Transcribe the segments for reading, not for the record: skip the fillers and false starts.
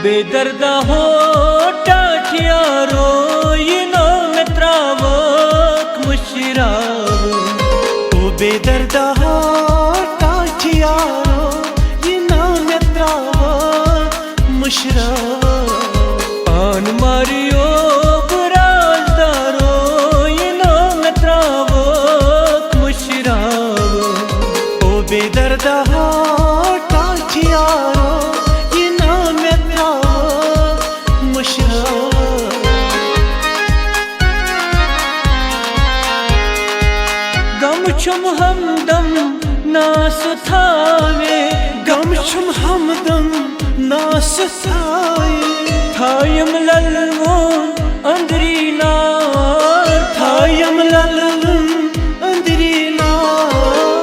बेदर्दा हो टाठियारो यिनो में त्रावक मुशराव। ओ बेदर्दा हो टाठियारो यिनो में त्रावक मुशराव। पान मारियो बुराजदारो यिनो में त्रावक मुशराव। ओ बेदर्दा हो टाठियारो गमछुम हमदम नास थावे, गमछुम हमदम नास थावे। थायम ललमोन अंदरी नार, थायम ललमोन अंदरी नार।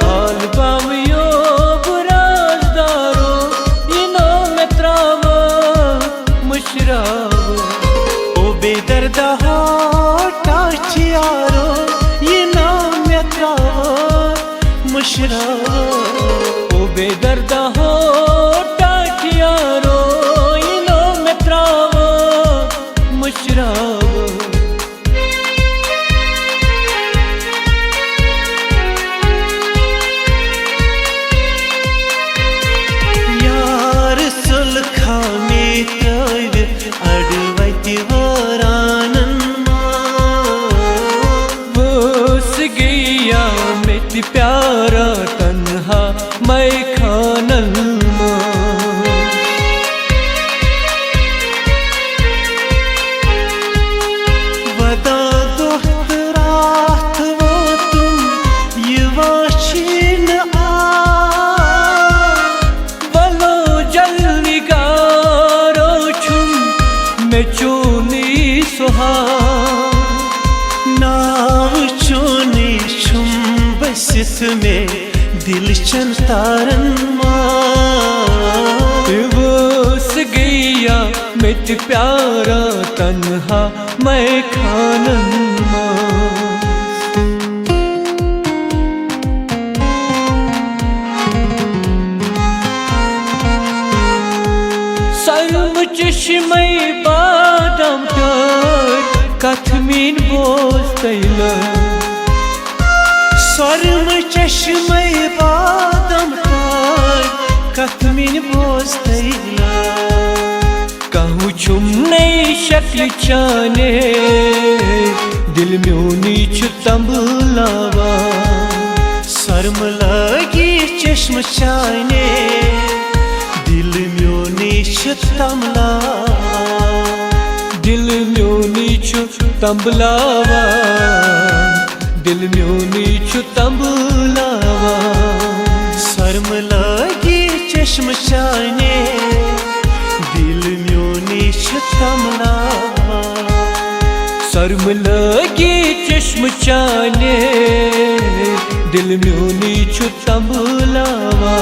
हाल बावियो बुराजदारो यिनो में त्रावक मुशराव। ओ बेदर्दा हो टाठियारो यिनो में त्रावक मुशराव। ओ बेदर्दा हो टाठियारो यिनो में त्रावक मुशराव। यार सुलखा में तव अडवति वरानन बस गैया मित प्यारा तन्हा मैं खानन वदा दोहरात वो तुम युवाशीन आ। वलो जल्दी गारो छुम मैं चोनी सुहा। नाव चोने छुम बसित में दिल चंतारन बस गैया मित प्यारा तन्हा मैं खानन सर्म चश्मे बादम प्यार कथमीन बोस्तैला। सर्म चश्मे बादम प्यार कथमीन बोस्तैला। कहूँ छुम नई शक्ल चाने दिल म्यूनी छु तंबलावा। शर्म लगी चश्म चाने दिल म्यूनी छु तंबलावा। दिल म्यूनी छु तंबलावा, दिल म्यूनी छु तंबलावा। शर्म लगी चश्म चाने दिल म्यूनी छु तंबलावा। शर्म लगी चश्म चाने दिल म्यूनी छु तंबलावा।